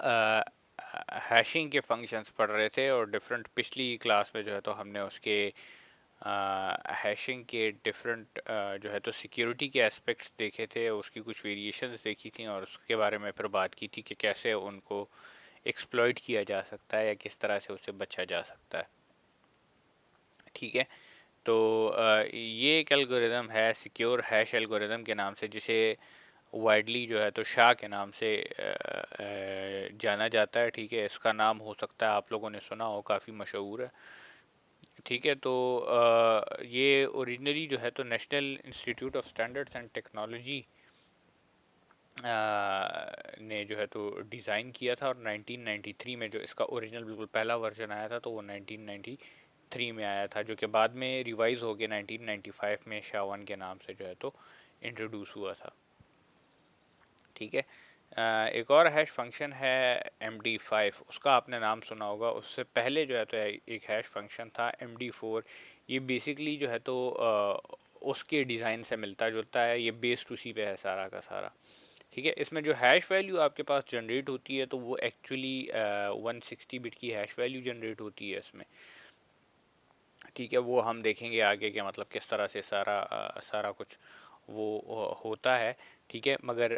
Hashing के functions पढ़ रहे थे और डिफरेंट पिछली क्लास में जो है तो हमने उसके हैशिंग के डिफरेंट जो है तो सिक्योरिटी के एस्पेक्ट्स देखे थे, उसकी कुछ वेरिएशंस देखी थी और उसके बारे में फिर बात की थी कि कैसे उनको एक्सप्लॉइट किया जा सकता है या किस तरह से उससे बचा जा सकता है। ठीक है, तो ये एक एल्गोरिदम है सिक्योर हैश एल्गोरिदम के नाम से, जिसे वाइडली जो है तो शाह के नाम से जाना जाता है। ठीक है, इसका नाम हो सकता है आप लोगों ने सुना हो, काफ़ी मशहूर है। ठीक है, तो ये ओरिजिनली जो है तो national institute of standards and technology ने जो है तो डिज़ाइन किया था, और 1993 में जो इसका ओरिजिनल बिल्कुल पहला वर्जन आया था तो वो 1993 में आया था, जो कि बाद में रिवाइज हो के 1995 में SHA-1 के नाम से जो है तो इंट्रोड्यूस हुआ था। ठीक है, एक और हैश फंक्शन है MD5, उसका आपने नाम सुना होगा। उससे पहले जो है तो एक हैश फंक्शन था MD4। ये बेसिकली जो है तो उसके डिज़ाइन से मिलता जुलता है, ये बेस्ड उसी पे है सारा का सारा। ठीक है, इसमें जो हैश वैल्यू आपके पास जनरेट होती है तो वो एक्चुअली 160 बिट की हैश वैल्यू जनरेट होती है इसमें। ठीक है, वो हम देखेंगे आगे कि मतलब किस तरह से सारा कुछ वो होता है। ठीक है, मगर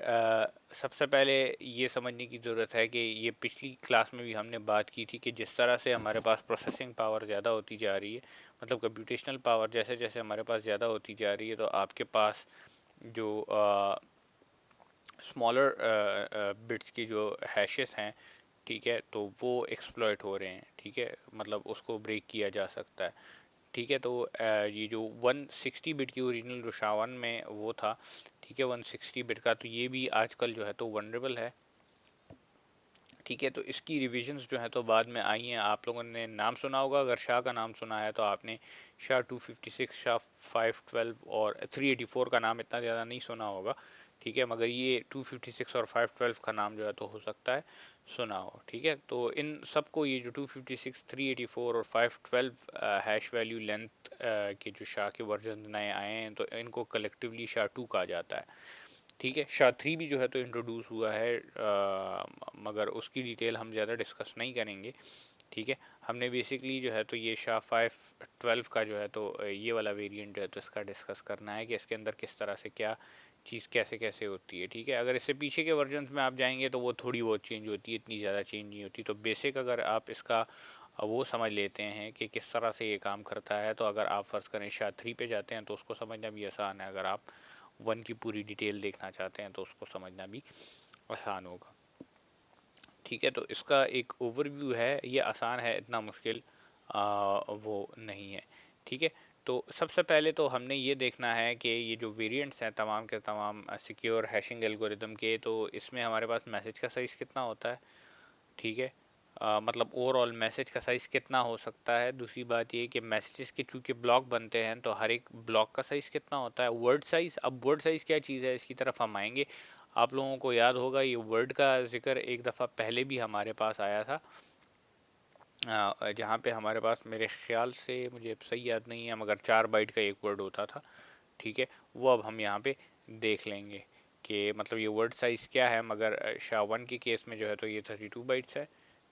सबसे पहले ये समझने की ज़रूरत है कि ये पिछली क्लास में भी हमने बात की थी कि जिस तरह से हमारे पास प्रोसेसिंग पावर ज़्यादा होती जा रही है, मतलब कंप्यूटेशनल पावर जैसे जैसे हमारे पास ज़्यादा होती जा रही है, तो आपके पास जो स्मॉलर बिट्स की जो हैशेस हैं, ठीक है, तो वो एक्सप्लॉइट हो रहे हैं। ठीक है, मतलब उसको ब्रेक किया जा सकता है। ठीक है, तो ये जो 160 बिट की ओरिजिनल जो SHA-1 में वो था, ठीक है, 160 बिट का, तो ये भी आजकल जो है तो वनरेबल है। ठीक है, तो इसकी रिविजन्स जो है तो बाद में आई हैं। आप लोगों ने नाम सुना होगा, अगर शाह का नाम सुना है तो आपने SHA-256, SHA-512 और 384 का नाम इतना ज़्यादा नहीं सुना होगा। ठीक है, मगर ये 256 और 512 का नाम जो है तो हो सकता है सुना हो। ठीक है, तो इन सबको ये जो 256, 384 और 512 हैश वैल्यू लेंथ के जो शाह के वर्जन नए आए हैं, तो इनको कलेक्टिवली SHA-2 कहा जाता है। ठीक है, SHA-3 भी जो है तो इंट्रोड्यूस हुआ है, मगर उसकी डिटेल हम ज़्यादा डिस्कस नहीं करेंगे। ठीक है, हमने बेसिकली जो है तो ये SHA-512 का जो है तो ये वाला वेरिएंट जो है तो इसका डिस्कस करना है कि इसके अंदर किस तरह से क्या चीज़ कैसे कैसे होती है। ठीक है, अगर इससे पीछे के वर्जन्स में आप जाएंगे तो वो थोड़ी बहुत चेंज होती है, इतनी ज़्यादा चेंज नहीं होती। तो बेसिक अगर आप इसका वो समझ लेते हैं कि किस तरह से ये काम करता है, तो अगर आप फ़र्ज़ करें SHA-3 पे जाते हैं तो उसको समझना भी आसान है। अगर आप 1 की पूरी डिटेल देखना चाहते हैं तो उसको समझना भी आसान होगा। ठीक है, तो इसका एक ओवरव्यू है, ये आसान है, इतना मुश्किल वो नहीं है। ठीक है, तो सबसे पहले तो हमने ये देखना है कि ये जो वेरिएंट्स हैं तमाम के तमाम सिक्योर हैशिंग एल्गोरिदम के, तो इसमें हमारे पास मैसेज का साइज़ कितना होता है। ठीक है, मतलब ओवरऑल मैसेज का साइज़ कितना हो सकता है। दूसरी बात ये कि मैसेजेस के चूँकि ब्लॉक बनते हैं तो हर एक ब्लॉक का साइज़ कितना होता है। वर्ड साइज़, अब वर्ड साइज़ क्या चीज़ है इसकी तरफ हम आएंगे। आप लोगों को याद होगा ये वर्ड का जिक्र एक दफ़ा पहले भी हमारे पास आया था, जहाँ पे हमारे पास मेरे ख्याल से, मुझे अब सही याद नहीं है, मगर 4 बाइट का एक वर्ड होता था। ठीक है, वो अब हम यहाँ पे देख लेंगे कि मतलब ये वर्ड साइज़ क्या है। मगर SHA-1 के केस में जो है तो ये 32 बाइट्स है।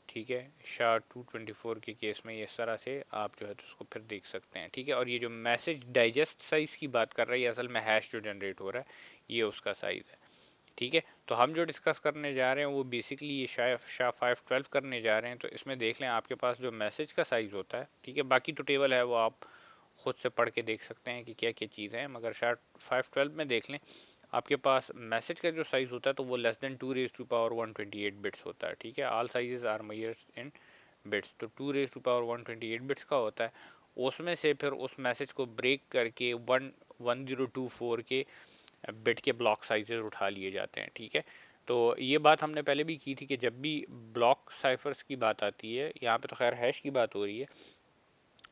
ठीक है, SHA-224 के केस में इस तरह से आप जो है तो उसको फिर देख सकते हैं। ठीक है, और ये जो मैसेज डाइजेस्ट साइज़ की बात कर रही है, असल में हैश जो जनरेट हो रहा है ये उसका साइज़ है। ठीक है, तो हम जो डिस्कस करने जा रहे हैं वो बेसिकली ये SHA-512 करने जा रहे हैं। तो इसमें देख लें आपके पास जो मैसेज का साइज़ होता है, ठीक है, बाकी तो टेबल है वो आप खुद से पढ़ के देख सकते हैं कि क्या क्या चीज़ें हैं, मगर SHA-512 में देख लें आपके पास मैसेज का जो साइज़ होता है तो वो लेस देन 2^128 बिट्स होता है। ठीक है, all sizes are measured in bits, तो 2^128 बिट्स का होता है। उसमें से फिर उस मैसेज को ब्रेक करके 1024 के बिट के ब्लॉक साइजेस उठा लिए जाते हैं। ठीक है, तो ये बात हमने पहले भी की थी कि जब भी ब्लॉक साइफर्स की बात आती है, यहाँ पे तो खैर हैश की बात हो रही है,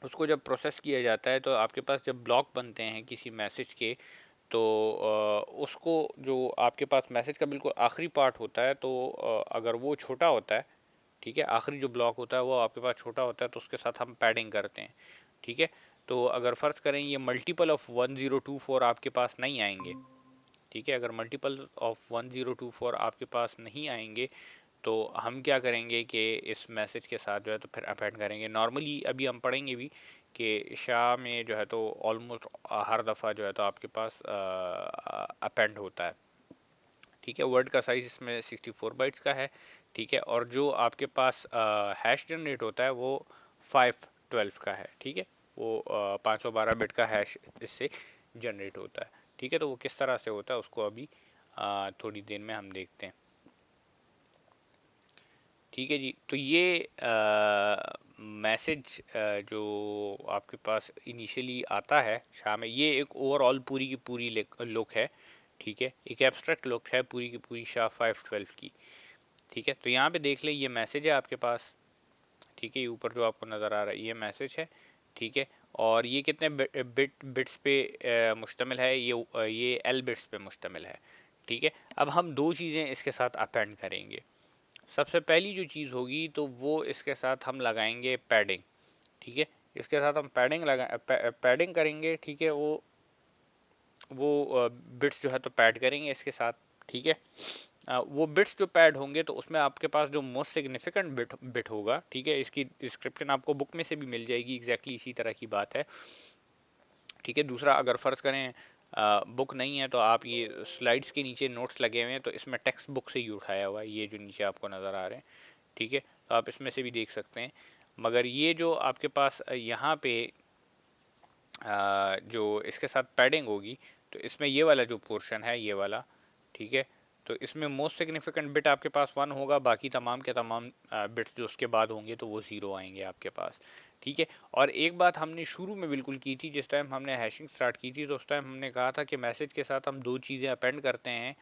उसको जब प्रोसेस किया जाता है तो आपके पास जब ब्लॉक बनते हैं किसी मैसेज के, तो उसको जो आपके पास मैसेज का बिल्कुल आखिरी पार्ट होता है, तो अगर वो छोटा होता है, ठीक है, आखिरी जो ब्लॉक होता है वो आपके पास छोटा होता है, तो उसके साथ हम पैडिंग करते हैं। ठीक है, तो अगर फ़र्ज़ करें ये मल्टीपल ऑफ 1024 आपके पास नहीं आएंगे, ठीक है, अगर मल्टीपल ऑफ 1024 आपके पास नहीं आएंगे, तो हम क्या करेंगे कि इस मैसेज के साथ जो है तो फिर अपेंड करेंगे। नॉर्मली अभी हम पढ़ेंगे भी कि शाह में जो है तो ऑलमोस्ट हर दफ़ा जो है तो आपके पास अपेंड होता है। ठीक है, वर्ड का साइज इसमें 64 बाइट्स का है। ठीक है, और जो आपके पास हैश जनरेट होता है वो 512 का है। ठीक है, वो 512 बिट का हैश इससे जनरेट होता है। ठीक है, तो वो किस तरह से होता है उसको अभी थोड़ी देर में हम देखते हैं। ठीक है जी, तो ये मैसेज जो आपके पास इनिशियली आता है शाम में, ये एक ओवरऑल पूरी की पूरी लुक है। ठीक है, एक एब्स्ट्रैक्ट लुक है पूरी की पूरी शाह 512 की। ठीक है, तो यहाँ पे देख ले, ये मैसेज है आपके पास। ठीक है, ये ऊपर जो आपको नज़र आ रहा है ये मैसेज है। ठीक है, और ये कितने बिट्स पे मुश्तमिल है, ये एल बिट्स पे मुश्तमिल है। ठीक है, अब हम दो चीज़ें इसके साथ अपेंड करेंगे। सबसे पहली जो चीज़ होगी तो वो इसके साथ हम लगाएंगे पैडिंग। ठीक है, इसके साथ हम पैडिंग करेंगे। ठीक है, वो बिट्स जो है तो पैड करेंगे इसके साथ। ठीक है, वो बिट्स जो पैड होंगे तो उसमें आपके पास जो मोस्ट सिग्निफिकेंट बिट होगा। ठीक है, इसकी डिस्क्रिप्शन आपको बुक में से भी मिल जाएगी, एग्जैक्टली इसी तरह की बात है। ठीक है, दूसरा अगर फ़र्ज़ करें बुक नहीं है तो आप ये स्लाइड्स के नीचे नोट्स लगे हुए हैं तो इसमें टेक्स्ट बुक से ही उठाया हुआ है, ये जो नीचे आपको नज़र आ रहे हैं। ठीक है, तो आप इसमें से भी देख सकते हैं। मगर ये जो आपके पास यहाँ पे जो इसके साथ पैडिंग होगी तो इसमें ये वाला जो पोर्शन है ये वाला। ठीक है, तो इसमें मोस्ट सिग्निफिकेंट बिट आपके पास 1 होगा, बाकी तमाम के तमाम बिट्स जो उसके बाद होंगे तो वो 0 आएंगे आपके पास। ठीक है, और एक बात हमने शुरू में बिल्कुल की थी, जिस टाइम हमने हैशिंग स्टार्ट की थी तो उस टाइम हमने कहा था कि मैसेज के साथ हम दो चीज़ें अपेंड करते हैं।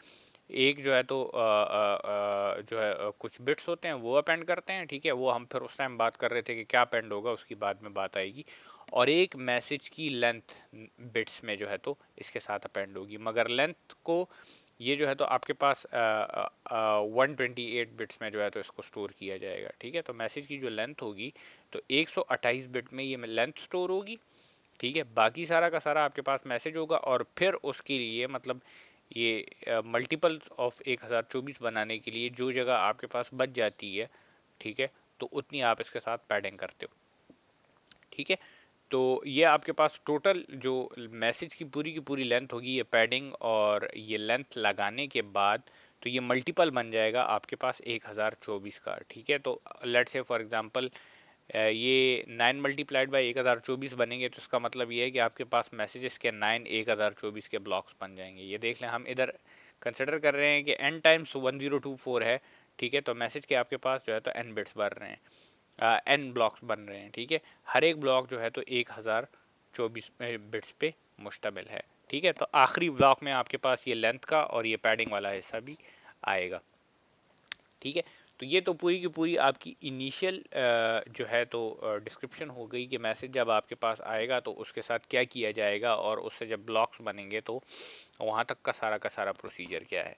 एक जो है तो जो है कुछ बिट्स होते हैं वो अपेंड करते हैं। ठीक है, वो हम फिर उस टाइम बात कर रहे थे कि क्या अपेंड होगा, उसकी बाद में बात आएगी। और एक मैसेज की लेंथ बिट्स में जो है तो इसके साथ अपेंड होगी, मगर लेंथ को ये जो है तो आपके पास 128 बिट्स में जो है तो इसको स्टोर किया जाएगा। ठीक है, तो मैसेज की जो लेंथ होगी तो 128 बिट में ये लेंथ स्टोर होगी। ठीक है, बाकी सारा का सारा आपके पास मैसेज होगा, और फिर उसके लिए मतलब ये मल्टीपल्स ऑफ 1024 बनाने के लिए जो जगह आपके पास बच जाती है, ठीक है, तो उतनी आप इसके साथ पैडिंग करते हो। ठीक है, तो ये आपके पास टोटल जो मैसेज की पूरी लेंथ होगी, ये पैडिंग और ये लेंथ लगाने के बाद तो ये मल्टीपल बन जाएगा आपके पास 1024 का। ठीक है, तो लेट्स से फॉर एग्जांपल ये 9 मल्टीप्लाइड बाई 1024 बनेंगे, तो इसका मतलब ये है कि आपके पास मैसेजेस के 9 1024 के ब्लॉक्स बन जाएंगे। ये देख लें, हम इधर कंसिडर कर रहे हैं कि n टाइम्स 1024 है। ठीक है, तो मैसेज के आपके पास जो है तो n बिट्स बन रहे हैं, n ब्लॉक्स बन रहे हैं। ठीक है, हर एक ब्लॉक जो है तो 1024 बिट्स पे मुश्तमिल है। ठीक है, तो आखिरी ब्लॉक में आपके पास ये लेंथ का और ये पैडिंग वाला हिस्सा भी आएगा। ठीक है, तो ये तो पूरी की पूरी आपकी इनिशियल जो है तो डिस्क्रिप्शन हो गई कि मैसेज जब आपके पास आएगा तो उसके साथ क्या किया जाएगा, और उससे जब ब्लॉक्स बनेंगे तो वहाँ तक का सारा प्रोसीजर क्या है।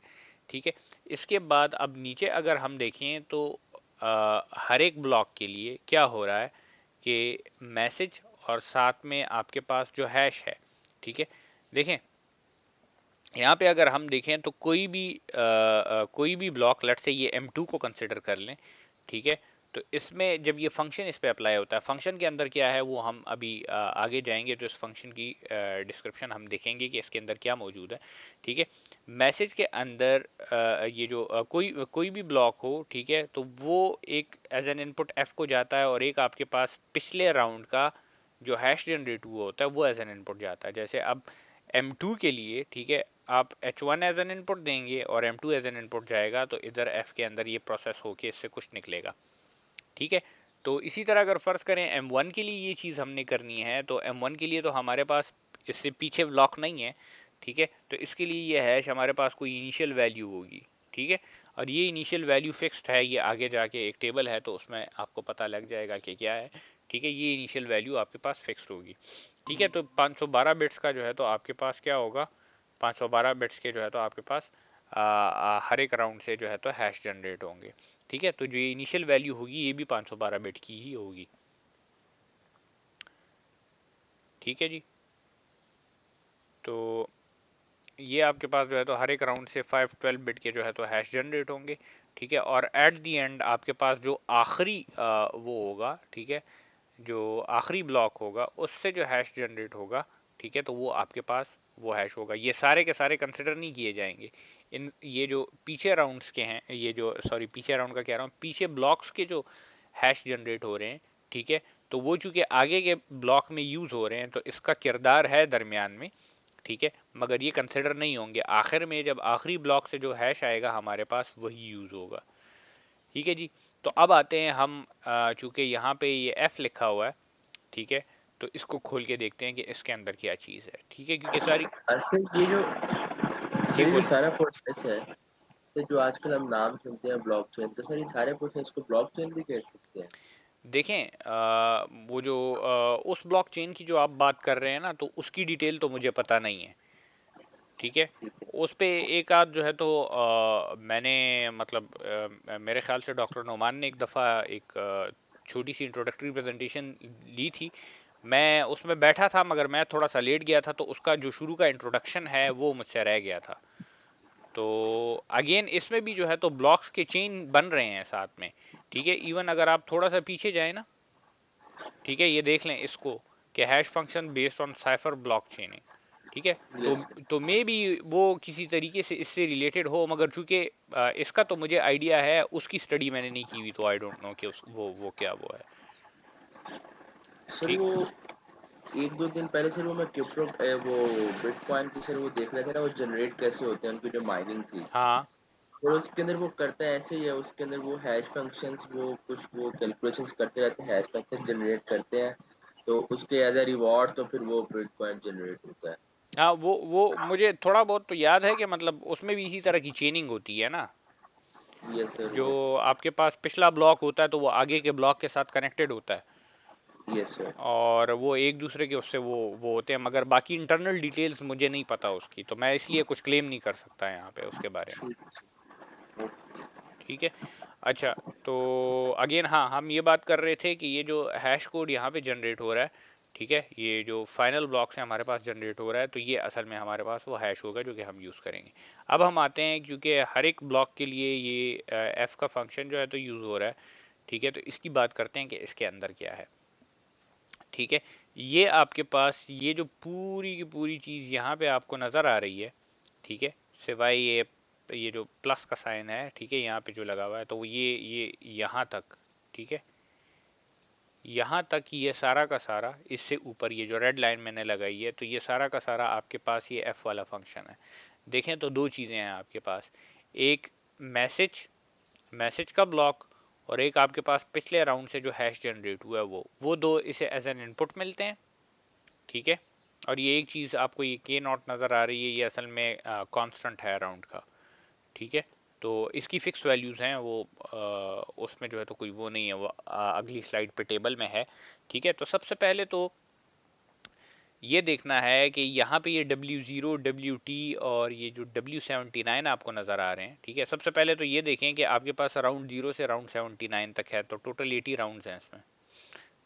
ठीक है, इसके बाद अब नीचे अगर हम देखें तो हर एक ब्लॉक के लिए क्या हो रहा है कि मैसेज और साथ में आपके पास जो हैश है। ठीक है, देखें यहाँ पे अगर हम देखें तो कोई भी ब्लॉक, लेट से ये M2 को कंसिडर कर लें। ठीक है, तो इसमें जब ये फंक्शन इस पे अप्लाई होता है, फंक्शन के अंदर क्या है वो हम अभी आगे जाएंगे तो इस फंक्शन की डिस्क्रिप्शन हम देखेंगे कि इसके अंदर क्या मौजूद है। ठीक है, मैसेज के अंदर ये जो कोई भी ब्लॉक हो, ठीक है, तो वो एक एज एन इनपुट F को जाता है, और एक आपके पास पिछले राउंड का जो हैश जनरेट हुआ होता है वो एज एन इनपुट जाता है। जैसे अब M2 के लिए, ठीक है, आप H1 एज एन इनपुट देंगे और M2 एज एन इनपुट जाएगा, तो इधर F के अंदर ये प्रोसेस होके इससे कुछ निकलेगा। ठीक है, तो इसी तरह अगर फर्ज करें M1 के लिए ये चीज़ हमने करनी है, तो M1 के लिए तो हमारे पास इससे पीछे ब्लॉक नहीं है। ठीक है, तो इसके लिए ये हैश हमारे पास कोई इनिशियल वैल्यू होगी। ठीक है, और ये इनिशियल वैल्यू फिक्स्ड है, ये आगे जाके एक टेबल है तो उसमें आपको पता लग जाएगा कि क्या है। ठीक है, ये इनिशियल वैल्यू आपके पास फिक्स्ड होगी। ठीक है, तो 512 बिट्स का जो है तो आपके पास क्या होगा, 512 बिट्स के जो है तो आपके पास हर एक राउंड से जो है तो हैश जनरेट होंगे। ठीक है, तो जो इनिशियल वैल्यू होगी ये भी 512 बिट की ही होगी। ठीक है जी, तो ये आपके पास जो है तो हर एक राउंड से 512 बिट के जो है तो हैश जनरेट होंगे। ठीक है, और एट दी एंड आपके पास जो आखिरी वो होगा, ठीक है, जो आखिरी ब्लॉक होगा उससे जो हैश जनरेट होगा, ठीक है, तो वो आपके पास वो हैश होगा। ये सारे के सारे कंसिडर नहीं किए जाएंगे। इन ये जो पीछे राउंड्स के हैं, ये जो सॉरी पीछे राउंड का कह रहा हूँ, पीछे ब्लॉक्स के जो हैश जनरेट हो रहे हैं, ठीक है, तो वो चूंकि आगे के ब्लॉक में यूज हो रहे हैं तो इसका किरदार है दरमियान में, ठीक है, मगर ये कंसिडर नहीं होंगे। आखिर में जब आखिरी ब्लॉक से जो हैश आएगा हमारे पास वही यूज होगा। ठीक है जी। तो अब आते हैं हम, चूंकि यहाँ पे ये एफ लिखा हुआ है, ठीक है, तो इसको खोल के देखते हैं कि इसके अंदर क्या चीज़ है, ठीक है, क्योंकि सारी। सर जी ये जो बोल। सारा प्रोसेस है, तो जो आजकल हम नाम सुनते हैं ब्लॉकचेन, तो सर ये सारे प्रोसेस को ब्लॉकचेन भी कह सकते हैं? देखें, वो जो उस ब्लॉकचेन की जो आप बात कर रहे हैं ना, तो उसकी डिटेल तो मुझे पता नहीं है, ठीक है। ठीक है। उस पे एक आध जो है तो मैंने मतलब मेरे ख्याल से डॉक्टर नोमान ने एक दफ़ा एक छोटी सी इंट्रोडक्टरी प्रेजेंटेशन ली थी। मैं उसमें बैठा था मगर मैं थोड़ा सा लेट गया था, तो उसका जो शुरू का इंट्रोडक्शन है वो मुझसे रह गया था। तो अगेन इसमें भी जो है तो ब्लॉक्स के चेन बन रहे हैं साथ में, ठीक है। इवन अगर आप थोड़ा सा पीछे जाए ना, ठीक है, ये देख लें इसको कि hash function based on cipher block चेनिंग, ठीक है। तो यस सर। तो मे बी वो किसी तरीके से इससे रिलेटेड हो, मगर चूंकि इसका तो मुझे आइडिया है, उसकी स्टडी मैंने नहीं की हुई, तो आई डोंट नो कि वो क्या वो है। सर ठीक। वो एक दो दिन पहले सर वो मैं क्रिप्टो वो बिटकॉइन की सर वो देख रहा था ना, वो जनरेट कैसे होते हैं उनकी जो माइनिंग थी। हाँ। और उसके अंदर वो करता है ऐसे ही है, उसके अंदर वो हैश फंक्शंस वो कुछ वो कैलकुलेशंस करते रहते हैं, हैश फंक्शन जनरेट करते हैं, तो उसके एज अ रिवॉर्ड तो फिर वो बिटकॉइन जनरेट होता है। हाँ, वो मुझे थोड़ा बहुत तो याद है कि मतलब उसमें भी इसी तरह की चेनिंग होती है ना। यस सर जो वो। आपके पास पिछला ब्लॉक होता है तो वो आगे के ब्लॉक के साथ कनेक्टेड होता है, यस सर। और वो एक दूसरे के उससे वो होते हैं, मगर बाकी इंटरनल डिटेल्स मुझे नहीं पता उसकी, तो मैं इसलिए कुछ क्लेम नहीं कर सकता यहाँ पे उसके बारे में। ठीक है सर। ठीक है। अच्छा, तो अगेन हाँ, हम ये बात कर रहे थे कि ये जो हैश कोड यहाँ पे जनरेट हो रहा है, ठीक है, ये जो फाइनल ब्लॉक से हमारे पास जनरेट हो रहा है, तो ये असल में हमारे पास वो हैश होगा जो कि हम यूज़ करेंगे। अब हम आते हैं, क्योंकि हर एक ब्लॉक के लिए ये एफ का फंक्शन जो है तो यूज़ हो रहा है, ठीक है, तो इसकी बात करते हैं कि इसके अंदर क्या है। ठीक है, ये आपके पास ये जो पूरी की पूरी चीज़ यहाँ पे आपको नज़र आ रही है, ठीक है, सिवाय ये जो प्लस का साइन है, ठीक है, यहाँ पे जो लगा हुआ है, तो वो ये यहाँ तक, ठीक है, यहाँ तक ये सारा का सारा, इससे ऊपर ये जो रेड लाइन मैंने लगाई है, तो ये सारा का सारा आपके पास ये एफ वाला फंक्शन है। देखें तो दो चीज़ें हैं आपके पास, एक मैसेज मैसेज का ब्लॉक, और एक आपके पास पिछले राउंड से जो हैश जनरेट हुआ है वो दो इसे एज एन इनपुट मिलते हैं, ठीक है। और ये एक चीज़ आपको ये के नॉट नज़र आ रही है, ये असल में कांस्टेंट है राउंड का, ठीक है। तो इसकी फिक्स वैल्यूज़ हैं, वो उसमें जो है तो कोई वो नहीं है, वो अगली स्लाइड पे टेबल में है, ठीक है। तो सबसे पहले तो ये देखना है कि यहाँ पे ये W0 WT और ये जो W79 आपको नज़र आ रहे हैं, ठीक है। सबसे पहले तो ये देखें कि आपके पास राउंड 0 से राउंड 79 तक है, तो टोटल 80 राउंड्स हैं इसमें,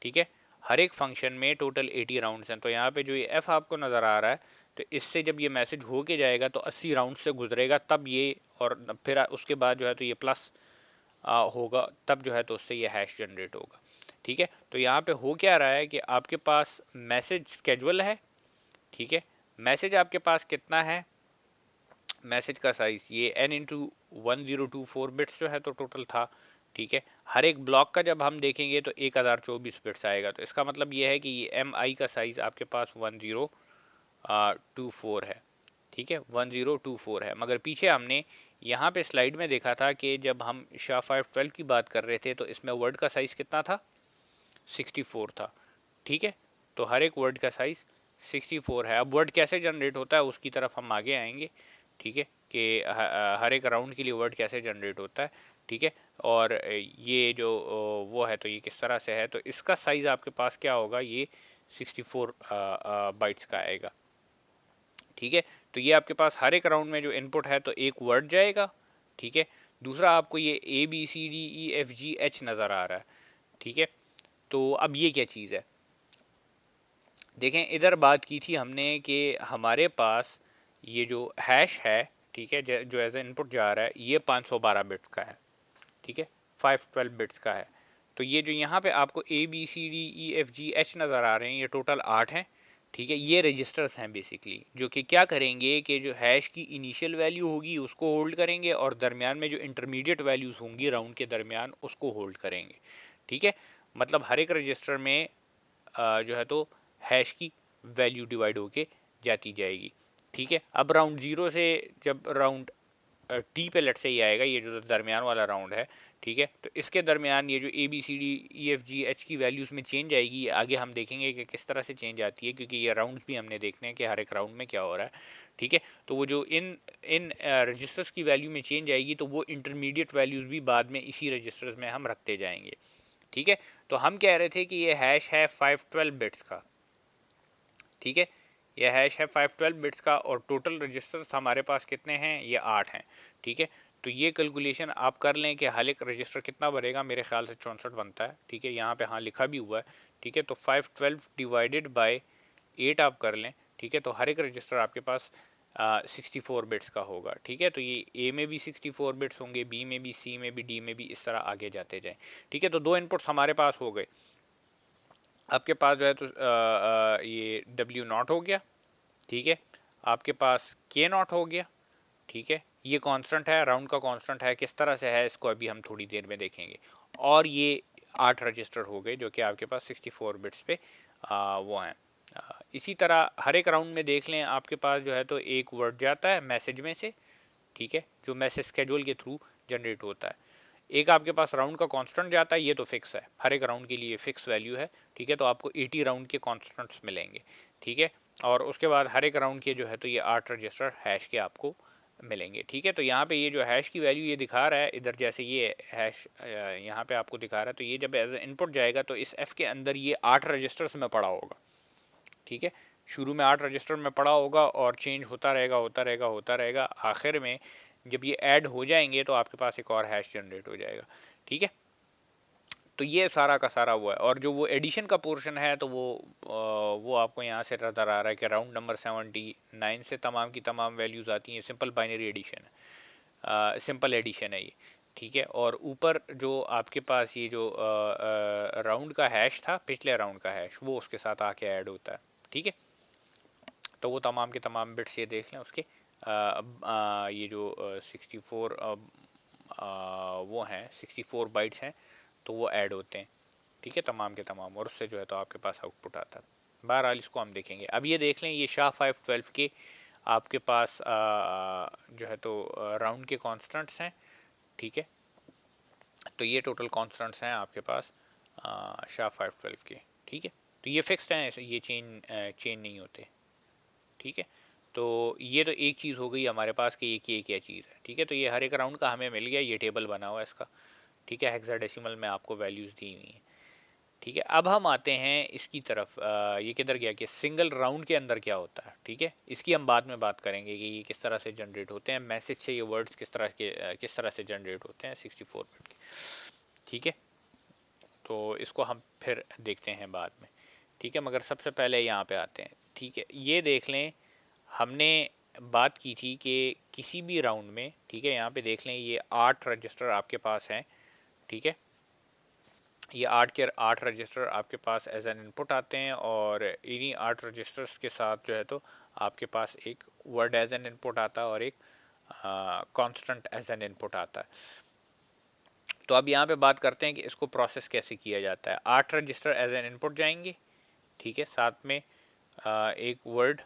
ठीक है। हर एक फंक्शन में टोटल 80 राउंड्स हैं, तो यहाँ पे जो ये एफ आपको नज़र आ रहा है, तो इससे जब ये मैसेज हो के जाएगा तो 80 राउंड से गुजरेगा तब ये, और फिर उसके बाद जो है तो ये प्लस होगा, तब जो है तो उससे ये हैश जनरेट होगा, ठीक है। तो यहाँ पे हो क्या रहा है कि आपके पास मैसेज स्केजुअल है, ठीक है। मैसेज आपके पास कितना है, मैसेज का साइज ये n इंटू 1024 बिट्स जो है तो टोटल था, ठीक है। हर एक ब्लॉक का जब हम देखेंगे तो 1024 बिट्स आएगा, तो इसका मतलब ये है कि ये एम आई का साइज आपके पास 1024 है, ठीक है, 1024 है। मगर पीछे हमने यहाँ पे स्लाइड में देखा था कि जब हम शाह 512 की बात कर रहे थे तो इसमें वर्ड का साइज कितना था, 64 था, ठीक है। तो हर एक वर्ड का साइज 64 है। अब वर्ड कैसे जनरेट होता है उसकी तरफ हम आगे आएंगे, ठीक है, कि हर एक राउंड के लिए वर्ड कैसे जनरेट होता है, ठीक है। और ये जो वो है तो ये किस तरह से है, तो इसका साइज आपके पास क्या होगा, ये 64 बाइट्स का आएगा, ठीक है। तो ये आपके पास हर एक राउंड में जो इनपुट है तो एक वर्ड जाएगा, ठीक है। दूसरा आपको ये ABCDEFGH नज़र आ रहा है, ठीक है। तो अब ये क्या चीज़ है, देखें इधर बात की थी हमने कि हमारे पास ये जो हैश है, ठीक है, जो एज ए इनपुट जा रहा है, ये 512 बिट्स का है, ठीक है, 512 बिट्स का है। तो ये जो यहाँ पे आपको ABCDEFGH नज़र आ रहे हैं, ये टोटल 8 हैं। ठीक है, ये रजिस्टर्स हैं बेसिकली, जो कि क्या करेंगे कि जो हैश की इनिशियल वैल्यू होगी उसको होल्ड करेंगे, और दरमियान में जो इंटरमीडिएट वैल्यूज होंगी राउंड के दरमियान उसको होल्ड करेंगे। ठीक है, मतलब हर एक रजिस्टर में जो है तो हैश की वैल्यू डिवाइड होके जाती जाएगी। ठीक है, अब राउंड जीरो से जब राउंड टी पे लेट से ही आएगा, ये जो दरमियान वाला राउंड है, ठीक है, तो इसके दरमियान ये जो ABCDEFGH की वैल्यूज में चेंज आएगी, आगे हम देखेंगे कि किस तरह से चेंज आती है, क्योंकि ये राउंड्स भी हमने देखने हैं कि हर एक राउंड में क्या हो रहा है। ठीक है, तो वो जो इन इन रजिस्टर्स की वैल्यू में चेंज आएगी, तो वो इंटरमीडिएट वैल्यूज भी बाद में इसी रजिस्टर्स में हम रखते जाएंगे। ठीक है, तो हम कह रहे थे कि ये हैश है 512 बिट्स का। ठीक है, ये हैश है 512 बिट्स का, और टोटल रजिस्टर्स हमारे पास कितने हैं, ये 8 हैं। ठीक है, तो ये कैलकुलेशन आप कर लें कि हर एक रजिस्टर कितना बनेगा, मेरे ख्याल से 64 बनता है। ठीक है, यहाँ पे हाँ लिखा भी हुआ है। ठीक है, तो 512 डिवाइडेड बाय 8 आप कर लें। ठीक है, तो हर एक रजिस्टर आपके पास 64 बिट्स का होगा। ठीक है, तो ये ए में भी 64 बिट्स होंगे, बी में भी, सी में भी, डी में भी, इस तरह आगे जाते जाएं। ठीक है, तो दो इनपुट्स हमारे पास हो गए। आपके पास जो है तो ये W0 हो गया। ठीक है, आपके पास K0 हो गया। ठीक है, ये कांस्टेंट है, राउंड का कांस्टेंट है, किस तरह से है इसको अभी हम थोड़ी देर में देखेंगे। और ये 8 रजिस्टर हो गए जो कि आपके पास 64 बिट्स पे वो हैं। इसी तरह हर एक राउंड में देख लें, आपके पास जो है तो एक वर्ड जाता है मैसेज में से। ठीक है, जो मैसेज स्केड्यूल के थ्रू जनरेट होता है। एक आपके पास राउंड का कांस्टेंट जाता है, ये तो फिक्स है, हर एक राउंड के लिए फिक्स वैल्यू है। ठीक है, तो आपको 80 राउंड के कांस्टेंट्स मिलेंगे। ठीक है, और उसके बाद हर एक राउंड के जो है तो ये 8 रजिस्टर हैश के आपको मिलेंगे। ठीक है, तो यहाँ पे ये जो हैश की वैल्यू ये दिखा रहा है इधर, जैसे ये हैश यहाँ पे आपको दिखा रहा है, तो ये जब एज इनपुट जाएगा तो इस एफ के अंदर ये 8 रजिस्टर्स में पड़ा होगा। ठीक है, शुरू में 8 रजिस्टर में पड़ा होगा और चेंज होता रहेगा होता रहेगा होता रहेगा, आखिर में जब ये ऐड हो जाएंगे तो आपके पास एक और हैश जनरेट हो जाएगा। ठीक है, तो ये सारा का सारा हुआ है, और जो वो एडिशन का पोर्शन है तो वो आपको यहाँ से नजर आ रहा है कि राउंड नंबर 79 से तमाम की तमाम वैल्यूज आती हैं। सिंपल बाइनरी एडिशन है, सिंपल एडिशन है ये। ठीक है, और ऊपर जो आपके पास ये जो राउंड का हैश था, पिछले राउंड का हैश, वो उसके साथ आके ऐड होता है। ठीक है, तो वो तमाम के तमाम बिट्स ये देख लें उसके ये जो 64 वो हैं, 64 बाइट्स हैं, तो वो ऐड होते हैं। ठीक है, तमाम के तमाम, और उससे जो है तो आपके पास आउटपुट आता है। बहरहाल इसको हम देखेंगे। अब ये देख लें, ये शाह 512 के आपके पास जो है तो राउंड के कॉन्स्टेंट्स हैं। ठीक है, तो ये टोटल कॉन्स्टेंट्स हैं आपके पास शाह 512 के। ठीक है, तो ये फिक्स्ड हैं, ये चेंज नहीं होते। ठीक है, तो ये तो एक चीज़ हो गई हमारे पास कि ये क्या चीज़ है। ठीक है, तो ये हर एक राउंड का हमें मिल गया, ये टेबल बना हुआ है इसका। ठीक है, हेक्साडेसिमल में आपको वैल्यूज़ दी हुई हैं। ठीक है, अब हम आते हैं इसकी तरफ, ये किधर गया कि सिंगल राउंड के अंदर क्या होता है। ठीक है, इसकी हम बाद में बात करेंगे कि ये किस तरह से जनरेट होते हैं, मैसेज से ये वर्ड्स किस तरह से जनरेट होते हैं 64 बिट के। ठीक है, तो इसको हम फिर देखते हैं बाद में। ठीक है, मगर सबसे पहले यहाँ पे आते हैं। ठीक है, ये देख लें, हमने बात की थी कि किसी भी राउंड में, ठीक है, यहाँ पे देख लें ये 8 रजिस्टर आपके पास हैं। ठीक है, ये 8 के 8 रजिस्टर आपके पास एज एन इनपुट आते हैं, और इन्हीं 8 रजिस्टर्स के साथ जो है तो आपके पास एक वर्ड एज एन इनपुट आता है और एक कांस्टेंट एज एन इनपुट आता है। तो अब यहाँ पे बात करते हैं कि इसको प्रोसेस कैसे किया जाता है। 8 रजिस्टर एज एन इनपुट जाएंगे। ठीक है, साथ में एक वर्ड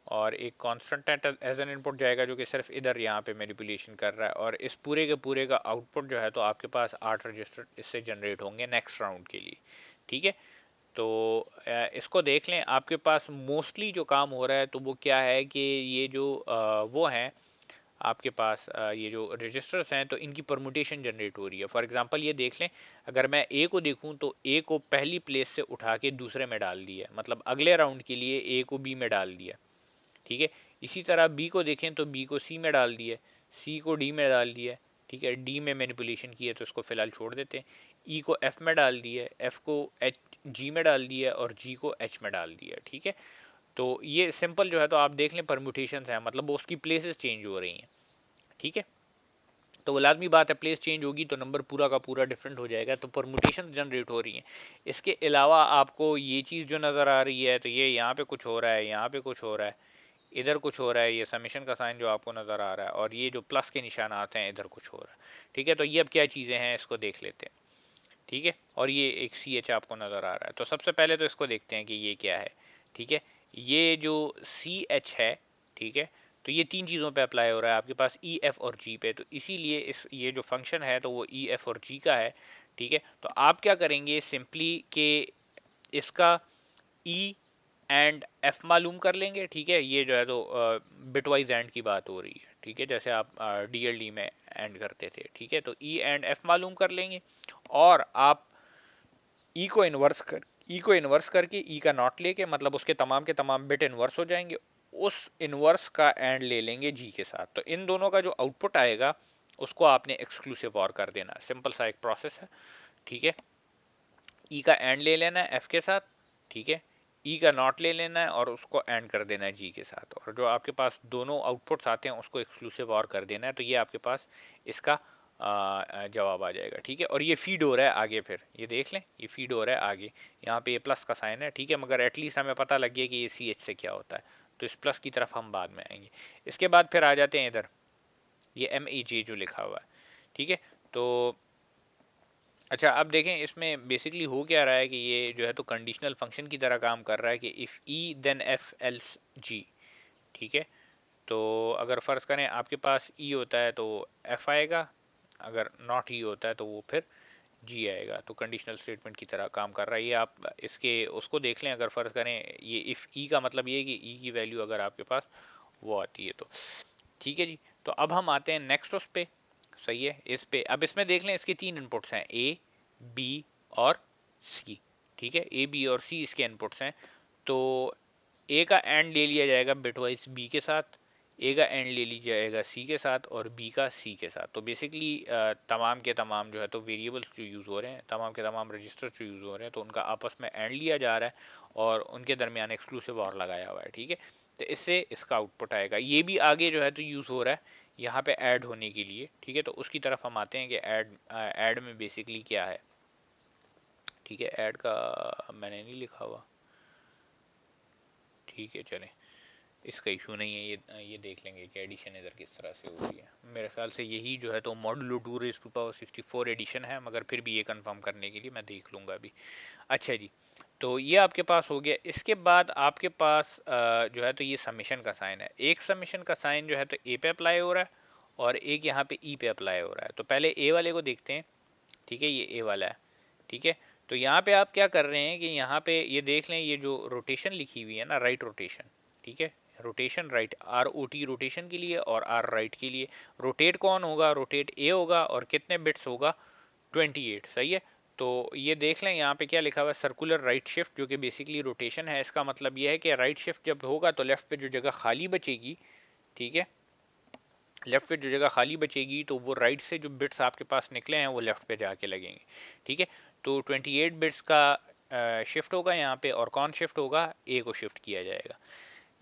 और एक कांस्टेंट एज एन इनपुट जाएगा, जो कि सिर्फ इधर यहाँ पे मैनिपुलेशन कर रहा है, और इस पूरे के पूरे का आउटपुट जो है तो आपके पास 8 रजिस्टर इससे जनरेट होंगे नेक्स्ट राउंड के लिए। ठीक है, तो इसको देख लें, आपके पास मोस्टली जो काम हो रहा है तो वो क्या है कि ये जो वो हैं आपके पास ये जो रजिस्टर्स हैं, तो इनकी परमुटेशन जनरेट हो रही है। फॉर एग्जांपल ये देख लें, अगर मैं ए को देखूं तो ए को पहली प्लेस से उठा के दूसरे में डाल दिया, मतलब अगले राउंड के लिए ए को बी में डाल दिया। ठीक है, इसी तरह बी को देखें तो बी को सी में डाल दिया, सी को डी में डाल दिया। ठीक है, डी में मैनिपुलेशन की है तो इसको फिलहाल छोड़ देते हैं। ई को एफ में डाल दिया, एफ को एच जी में डाल दिया, और जी को एच में डाल दिया। ठीक है, तो ये सिंपल जो है तो आप देख लें परम्यूटेशन है, मतलब वो उसकी प्लेसेस चेंज हो रही हैं। ठीक है, तो वो लाजमी बात है प्लेस चेंज होगी तो नंबर पूरा का पूरा डिफरेंट हो जाएगा, तो परमुटेशन जनरेट हो रही है। इसके अलावा आपको ये चीज़ जो नज़र आ रही है, तो ये यहाँ पे कुछ हो रहा है, यहाँ पे कुछ हो रहा है, इधर कुछ हो रहा है, ये समेशन का साइन जो आपको नज़र आ रहा है, और ये जो प्लस के निशान आते हैं इधर कुछ हो रहा है। ठीक है, तो ये अब क्या चीज़ें हैं इसको देख लेते हैं। ठीक है, और ये एक सी एच आपको नज़र आ रहा है, तो सबसे पहले तो इसको देखते हैं कि ये क्या है। ठीक है, ये जो सी एच है, ठीक है, तो ये तीन चीज़ों पे अप्लाई हो रहा है आपके पास, ई एफ और जी पे, तो इसीलिए इस ये जो फंक्शन है तो वो ई एफ और जी का है। ठीक है, तो आप क्या करेंगे सिंपली कि इसका ई एंड एफ मालूम कर लेंगे। ठीक है, ये जो है तो बिटवाइज एंड की बात हो रही है। ठीक है, जैसे आप डीएलडी में एंड करते थे। ठीक है, तो ई एंड एफ मालूम कर लेंगे, और आप ई को इन्वर्स करके ई का नॉट लेके, मतलब उसके के तमाम बिट इन्वर्स हो जाएंगे, उस इन्वर्स का एंड ले लेंगे जी के साथ। तो इन दोनों का जो आउटपुट आएगा उसको आपने एक्सक्लूसिव और कर देना, सिंपल सा एक प्रोसेस है। ठीक है, ई का एंड ले लेना है एफ के साथ। ठीक है, ई का नॉट ले लेना है और उसको एंड कर देना है जी के साथ, और जो आपके पास दोनों आउटपुट्स आते हैं उसको एक्सक्लूसिव और कर देना है, तो ये आपके पास इसका जवाब आ जाएगा। ठीक है, और ये फीड हो रहा है आगे, फिर ये देख लें, ये फीड हो रहा है आगे, यहाँ पे ये प्लस का साइन है। ठीक है, मगर एटलीस्ट हमें पता लग गया कि ये सी एच से क्या होता है, तो इस प्लस की तरफ हम बाद में आएंगे। इसके बाद फिर आ जाते हैं इधर, ये एम ए जे जो लिखा हुआ है। ठीक है, तो अच्छा अब देखें इसमें बेसिकली हो क्या रहा है कि ये जो है तो कंडीशनल फंक्शन की तरह काम कर रहा है कि if E then F else G. ठीक है, तो अगर फ़र्ज़ करें आपके पास ई होता है तो एफ आएगा, अगर नॉट ई होता है तो वो फिर जी आएगा, तो कंडीशनल स्टेटमेंट की तरह काम कर रहा है ये। आप इसके उसको देख लें, अगर फ़र्ज़ करें ये इफ़ ई का मतलब ये है कि ई की वैल्यू अगर आपके पास वो आती है तो। ठीक है जी, तो अब हम आते हैं नेक्स्ट उस पे। सही है, इस पे अब इसमें देख लें इसके तीन इनपुट्स हैं, ए बी और सी। ठीक है, ए बी और सी इसके इनपुट्स हैं, तो ए का एंड ले लिया जाएगा बिटवाइज बी के साथ, ए का एंड ले लिया जाएगा सी के साथ, और बी का सी के साथ। तो बेसिकली तमाम के तमाम जो है तो वेरिएबल्स जो यूज़ हो रहे हैं, तमाम के तमाम रजिस्टर्स जो यूज़ हो रहे हैं, तो उनका आपस में एंड लिया जा रहा है और उनके दरमियान एक्सक्लूसिव और लगाया हुआ है। ठीक है, तो इससे इसका आउटपुट आएगा, ये भी आगे जो है तो यूज़ हो रहा है यहाँ पे ऐड होने के लिए। ठीक है, तो उसकी तरफ हम आते हैं कि ऐड में बेसिकली क्या है। ठीक है, ऐड का मैंने नहीं लिखा हुआ। ठीक है, चलें, इसका इशू नहीं है, ये देख लेंगे कि एडिशन इधर किस तरह से हो रही है। मेरे ख्याल से यही जो है तो मॉडुलो 2^64 एडिशन है, मगर फिर भी ये कंफर्म करने के लिए मैं देख लूँगा अभी। अच्छा जी, तो ये आपके पास हो गया। इसके बाद आपके पास जो है तो ये समेशन का साइन है, एक समेशन का साइन जो है तो ए पे अप्लाई हो रहा है और एक यहाँ पे ई पे अप्लाई हो रहा है। तो पहले ए वाले को देखते हैं। ठीक है, ये ए वाला है। ठीक है, तो यहाँ पे आप क्या कर रहे हैं कि यहाँ पे ये देख लें, ये जो रोटेशन लिखी हुई है ना, राइट रोटेशन। ठीक है, rotation right, R O T rotation के लिए और आर राइट के लिए। रोटेट कौन होगा, रोटेट ए होगा, और कितने बिट्स होगा, 28। सही है, तो ये देख लें यहाँ पे क्या लिखा हुआ है, सर्कुलर राइट शिफ्ट, जो कि बेसिकली रोटेशन है। इसका मतलब ये है कि राइट शिफ्ट जब होगा तो लेफ्ट पे जो जगह खाली बचेगी, ठीक है, लेफ्ट पे जो जगह खाली बचेगी तो वो राइट से जो बिट्स आपके पास निकले हैं वो लेफ्ट पे जाके लगेंगे। ठीक है, तो 28 बिट्स का शिफ्ट होगा यहाँ पे, और कौन शिफ्ट होगा, ए को शिफ्ट किया जाएगा।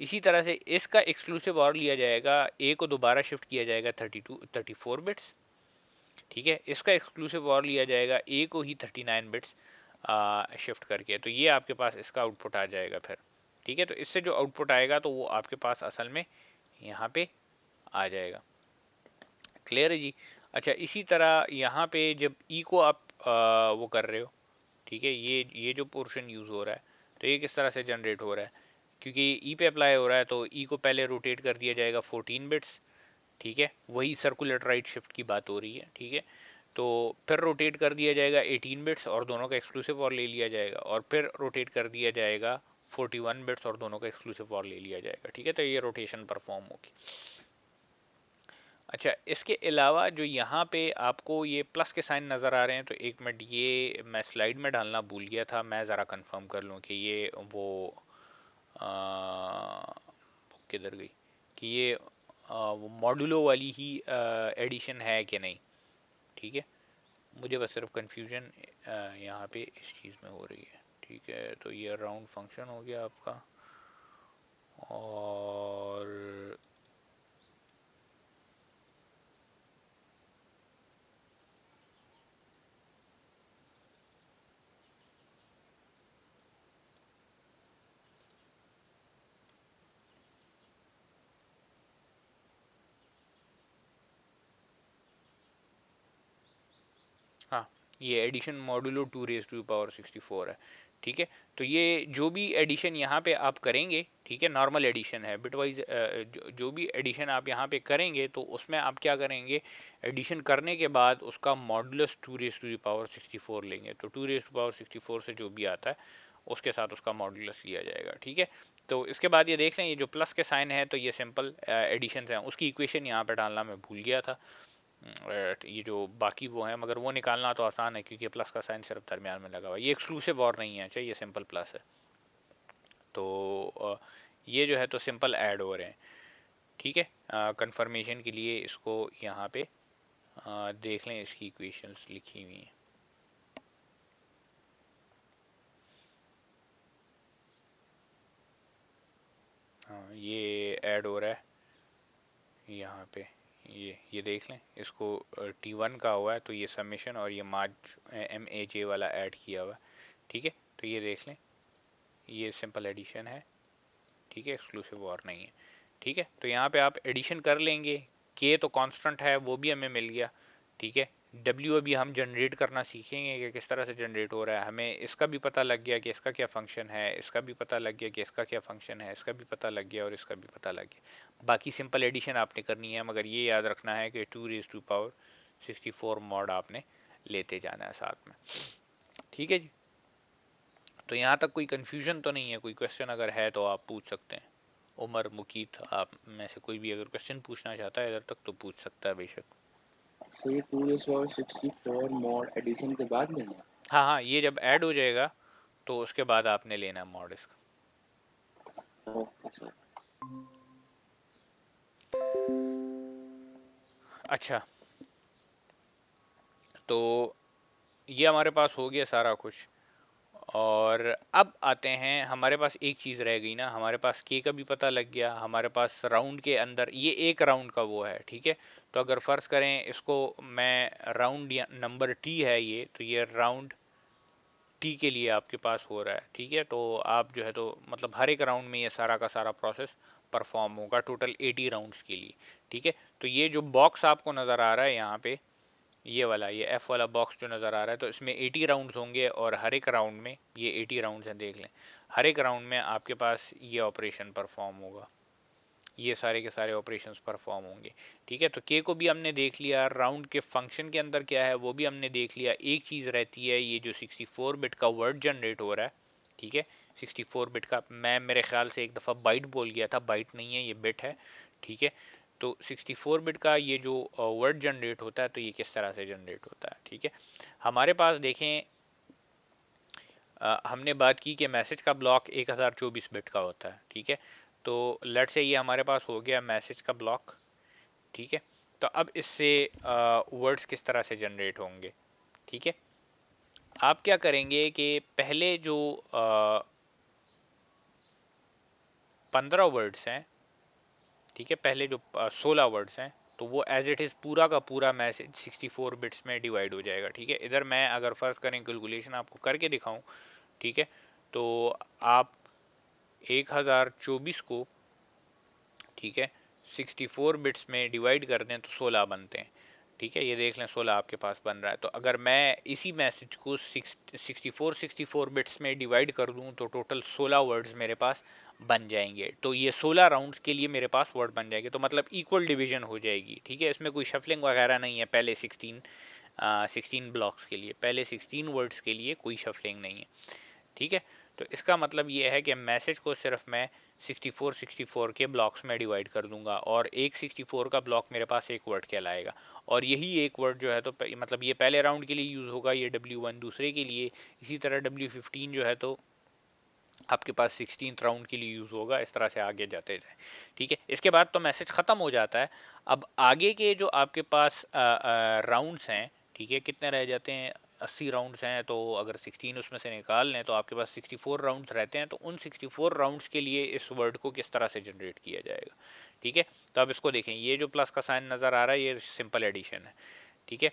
इसी तरह से इसका एक्सक्लूसिव और लिया जाएगा, ए को दोबारा शिफ्ट किया जाएगा 34 बिट्स। ठीक है, इसका एक्सक्लूसिव और लिया जाएगा, ए को ही 39 बिट्स शिफ्ट करके, तो ये आपके पास इसका आउटपुट आ जाएगा फिर। ठीक है, तो इससे जो आउटपुट आएगा तो वो आपके पास असल में यहाँ पे आ जाएगा। क्लियर है जी। अच्छा, इसी तरह यहाँ पे जब ई को आप वो कर रहे हो, ठीक है, ये जो पोर्शन यूज़ हो रहा है, तो ये किस तरह से जनरेट हो रहा है, क्योंकि ई पे अप्लाई हो रहा है तो ई को पहले रोटेट कर दिया जाएगा 14 बिट्स। ठीक है, वही सर्कुलर राइट शिफ्ट की बात हो रही है। ठीक है, तो फिर रोटेट कर दिया जाएगा 18 बिट्स और दोनों का एक्सक्लूसिव और ले लिया जाएगा, और फिर रोटेट कर दिया जाएगा 41 बिट्स और दोनों का एक्सक्लूसिव और ले लिया जाएगा। ठीक है, तो ये रोटेशन परफॉर्म होगी। अच्छा, इसके अलावा जो यहाँ पे आपको ये प्लस के साइन नज़र आ रहे हैं, तो एक मिनट, ये मैं स्लाइड में डालना भूल गया था, मैं ज़रा कंफर्म कर लूँ कि ये वो किधर गई, कि ये वो मॉडुलो वाली ही एडिशन है कि नहीं। ठीक है, मुझे बस सिर्फ कन्फ्यूजन यहाँ पे इस चीज़ में हो रही है। ठीक है, तो ये राउंड फंक्शन हो गया आपका, और, हाँ, ये addition modulo 2 raise to the power 64 है, ठीक है। तो ये जो भी एडिशन यहाँ पे आप करेंगे, ठीक है, नॉर्मल एडिशन है, बिटवाइज जो भी एडिशन आप यहाँ पे करेंगे तो उसमें आप क्या करेंगे, एडिशन करने के बाद उसका modulus 2 raise to the power 64 लेंगे। तो 2 रेज़ टू द पावर 64 से जो भी आता है उसके साथ उसका मॉडुलस लिया जाएगा, ठीक है। तो इसके बाद ये देख लें, ये जो प्लस के साइन है तो ये सिंपल एडिशन है, उसकी इक्वेशन यहाँ पे डालना मैं भूल गया था। ये जो बाकी वो है, मगर वो निकालना तो आसान है क्योंकि प्लस का साइन सिर्फ दरमियान में लगा हुआ है, ये एक्सक्लूसिव और नहीं है, चाहिए सिंपल प्लस है। तो ये जो है तो सिंपल ऐड हो रहे हैं, ठीक है। कंफर्मेशन के लिए इसको यहाँ पे देख लें, इसकी इक्वेशंस लिखी हुई हैं। हाँ, ये ऐड हो रहा है यहाँ पे, ये देख लें, इसको T1 का हुआ है तो ये समेशन और ये मार्ज MAJ वाला ऐड किया हुआ है, ठीक है। तो ये देख लें, ये सिंपल एडिशन है, ठीक है, एक्सक्लूसिव और नहीं है, ठीक है। तो यहाँ पे आप एडिशन कर लेंगे, के तो कांस्टेंट है वो भी हमें मिल गया, ठीक है। डब्ल्यू अभी हम जनरेट करना सीखेंगे कि किस तरह से जनरेट हो रहा है, हमें इसका भी पता लग गया कि इसका क्या फंक्शन है, इसका भी पता लग गया कि इसका क्या फंक्शन है, इसका भी पता लग गया और इसका भी पता लग गया। बाकी सिंपल एडिशन आपने करनी है, मगर ये याद रखना है कि 2 रेज़ टू पावर 64 मॉड आपने लेते जाना है साथ में, ठीक है जी। तो यहाँ तक कोई कंफ्यूजन तो नहीं है, कोई क्वेश्चन अगर है तो आप पूछ सकते हैं। उमर, मुकीत, आप में से कोई भी अगर क्वेश्चन पूछना चाहता है इधर तक तो पूछ सकता है बेशक। सो ये 2 64 मॉड एडिशन के बाद लेना है? हाँ हाँ, ये जब ऐड हो जाएगा तो उसके बाद आपने लेना है मॉड इसका। Okay sir. अच्छा, तो ये हमारे पास हो गया सारा कुछ, और अब आते हैं, हमारे पास एक चीज़ रह गई ना, हमारे पास के का भी पता लग गया, हमारे पास राउंड के अंदर ये एक राउंड का वो है, ठीक है। तो अगर फर्ज करें इसको मैं राउंड या नंबर टी है ये, तो ये राउंड टी के लिए आपके पास हो रहा है, ठीक है। तो आप जो है तो मतलब हर एक राउंड में ये सारा का सारा प्रोसेस परफॉर्म होगा टोटल 80 राउंड्स के लिए, ठीक है। तो ये जो बॉक्स आपको नज़र आ रहा है यहाँ पे, ये वाला, ये एफ वाला बॉक्स जो नज़र आ रहा है, तो इसमें 80 राउंड्स होंगे और हर एक राउंड में ये 80 राउंड्स हैं, देख लें, हर एक राउंड में आपके पास ये ऑपरेशन परफॉर्म होगा, ये सारे के सारे ऑपरेशंस परफॉर्म होंगे, ठीक है। तो के को भी हमने देख लिया, राउंड के फंक्शन के अंदर क्या है वो भी हमने देख लिया। एक चीज़ रहती है, ये जो 64 बिट का वर्ड जनरेट हो रहा है, ठीक है, 64 बिट का, मैं मेरे ख्याल से एक दफ़ा बाइट बोल गया था, बाइट नहीं है ये बिट है, ठीक है। तो 64 बिट का ये जो वर्ड जनरेट होता है तो ये किस तरह से जनरेट होता है, ठीक है। हमारे पास देखें, हमने बात की कि मैसेज का ब्लॉक 1024 बिट का होता है, ठीक है। तो लेट से ये हमारे पास हो गया मैसेज का ब्लॉक, ठीक है। तो अब इससे वर्ड्स किस तरह से जनरेट होंगे, ठीक है। आप क्या करेंगे कि पहले जो 15 वर्ड्स हैं, ठीक है, पहले जो 16 वर्ड्स हैं, तो वो एज इट इज़ पूरा का पूरा मैसेज 64 बिट्स में डिवाइड हो जाएगा, ठीक है। इधर मैं अगर फर्ज करें कैलकुलेशन आपको करके दिखाऊं, ठीक है, तो आप 1024 को, ठीक है, 64 बिट्स में डिवाइड कर दें तो 16 बनते हैं, ठीक है। ये देख लें 16 आपके पास बन रहा है। तो अगर मैं इसी मैसेज को 64 बिट्स में डिवाइड कर दूं तो टोटल 16 वर्ड्स मेरे पास बन जाएंगे। तो ये 16 राउंड्स के लिए मेरे पास वर्ड बन जाएंगे, तो मतलब इक्वल डिवीजन हो जाएगी, ठीक है। इसमें कोई शफलिंग वगैरह नहीं है, पहले 16 ब्लॉक्स के लिए, पहले 16 वर्ड्स के लिए कोई शफलिंग नहीं है, ठीक है। तो इसका मतलब ये है कि मैसेज को सिर्फ मैं 64 के ब्लॉक्स में डिवाइड कर दूंगा और एक 64 का ब्लॉक मेरे पास एक वर्ड कहलाएगा, और यही एक वर्ड जो है तो मतलब ये पहले राउंड के लिए यूज़ होगा, ये W1 दूसरे के लिए, इसी तरह W15 जो है तो आपके पास 16th राउंड के लिए यूज़ होगा, इस तरह से आगे जाते जाए, ठीक है। इसके बाद तो मैसेज ख़त्म हो जाता है। अब आगे के जो आपके पास राउंड्स हैं, ठीक है, कितने रह जाते हैं, 80 राउंड्स हैं, तो अगर 16 उसमें से निकाल लें तो आपके पास 64 राउंड्स रहते हैं। तो उन 64 राउंड्स के लिए इस वर्ड को किस तरह से जनरेट किया जाएगा, ठीक है। तो अब इसको देखें, ये जो प्लस का साइन नज़र आ रहा है ये सिंपल एडिशन है, ठीक है।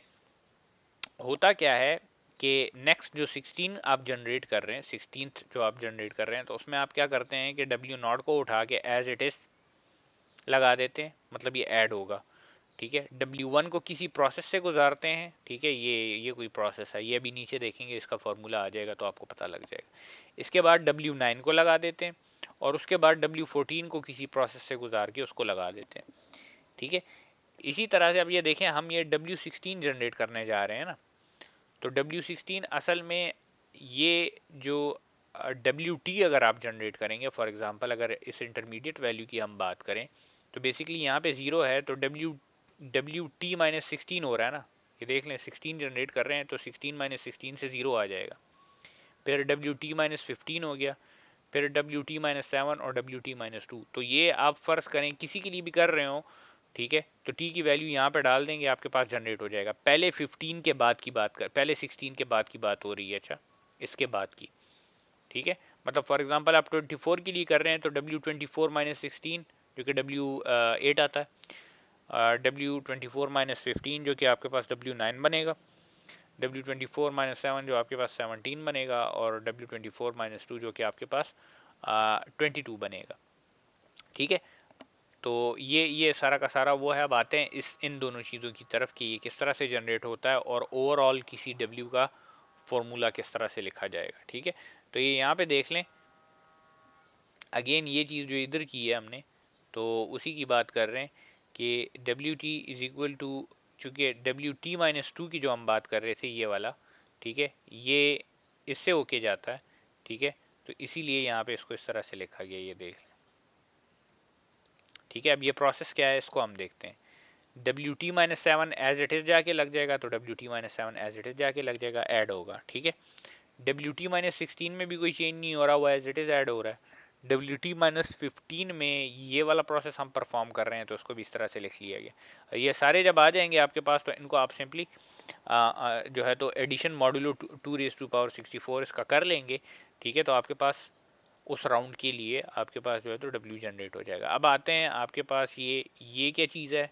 होता क्या है कि नेक्स्ट जो 16 आप जनरेट कर रहे हैं, 16th जो आप जनरेट कर रहे हैं, तो उसमें आप क्या करते हैं कि W0 को उठा के एज इट इज़ लगा देते हैं, मतलब ये ऐड होगा, ठीक है। W1 को किसी प्रोसेस से गुजारते हैं, ठीक है, ये कोई प्रोसेस है, ये अभी नीचे देखेंगे, इसका फॉर्मूला आ जाएगा तो आपको पता लग जाएगा। इसके बाद W9 को लगा देते हैं और उसके बाद W14 को किसी प्रोसेस से गुजार के उसको लगा देते हैं, ठीक है। इसी तरह से अब ये देखें, हम ये W16 जनरेट करने जा रहे हैं ना, तो W16 असल में ये जो WT अगर आप जनरेट करेंगे, फॉर एग्जांपल अगर इस इंटरमीडिएट वैल्यू की हम बात करें तो बेसिकली यहाँ पे 0 है, तो WT माइनस 16 हो रहा है ना, ये देख लें 16 जनरेट कर रहे हैं तो 16 माइनस 16 से 0 आ जाएगा। फिर WT माइनस 15 हो गया, फिर WT माइनस 7 और WT माइनस 2। तो ये आप फर्ज करें किसी के लिए भी कर रहे हो, ठीक है, तो टी की वैल्यू यहाँ पे डाल देंगे, आपके पास जनरेट हो जाएगा। पहले 15 के बाद की बात कर, पहले 16 के बाद की बात हो रही है, अच्छा इसके बाद की, ठीक है। मतलब फॉर एग्जांपल आप 24 के लिए कर रहे हैं तो W24 माइनस 16 जो कि W8 आता है, W24 माइनस 15 जो कि आपके पास W9 बनेगा, W24 माइनस 7 जो आपके पास 17 बनेगा, और W24 माइनस 2 जो कि आपके पास 22 बनेगा, ठीक है। तो ये सारा का सारा वो है। अब आते हैं इस इन दोनों चीज़ों की तरफ कि ये किस तरह से जनरेट होता है और ओवरऑल किसी W का फॉर्मूला किस तरह से लिखा जाएगा, ठीक है। तो ये यहाँ पे देख लें, अगेन ये चीज़ जो इधर की है हमने, तो उसी की बात कर रहे हैं कि WT इज इक्वल टू, चूँकि WT माइनस 2 की जो हम बात कर रहे थे ये वाला, ठीक है, ये इससे होके जाता है, ठीक है। तो इसीलिए यहाँ पे इसको इस तरह से लिखा गया, ये देख लें, ठीक है। अब ये प्रोसेस क्या है इसको हम देखते हैं। WT minus 7 as it is जाके लग जाएगा, तो WT minus 7 as it is जाके लग जाएगा, ऐड होगा, ठीक है। WT माइनस 16 में भी कोई चेंज नहीं हो रहा, वो एज इट इज़ ऐड हो रहा है। WT माइनस 15 में ये वाला प्रोसेस हम परफॉर्म कर रहे हैं तो उसको भी इस तरह से लिख लिया गया। ये सारे जब आ जाएंगे आपके पास तो इनको आप सिंपली जो है तो addition modulo 2 raise to power 64 इसका कर लेंगे, ठीक है। तो आपके पास उस राउंड के लिए आपके पास जो है तो W जनरेट हो जाएगा। अब आते हैं आपके पास ये क्या चीज़ है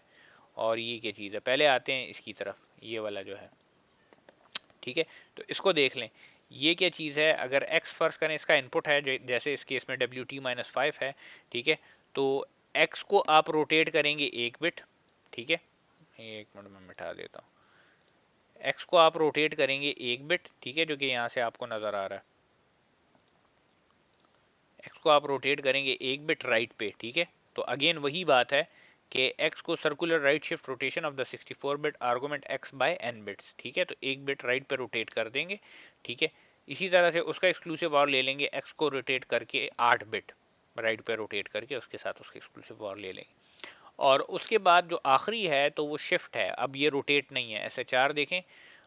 और ये क्या चीज़ है। पहले आते हैं इसकी तरफ, ये वाला जो है, ठीक है। तो इसको देख लें, ये क्या चीज़ है। अगर x फर्ज करें इसका इनपुट है, जैसे इस केस में WT माइनस 5 है, ठीक है। तो x को आप रोटेट करेंगे 1 बिट, ठीक है, एक मिनट में मिटा देता हूँ। x को आप रोटेट करेंगे 1 बिट, ठीक है, जो कि यहाँ से आपको नज़र आ रहा है। x को आप रोटेट करेंगे 1 बिट राइट पे, ठीक है। तो अगेन वही बात है कि x को circular right shift rotation of the 64 bit argument x by n bits, ठीक है। तो 1 बिट राइट पे रोटेट कर देंगे, ठीक है। इसी तरह से उसका एक्सक्लूसिव और ले लेंगे, x को रोटेट करके 8 बिट राइट पे रोटेट करके उसके साथ उसके एक्सक्लूसिव और ले लेंगे। और उसके बाद जो आखिरी है तो वो शिफ्ट है, अब ये रोटेट नहीं है। SHR देखें,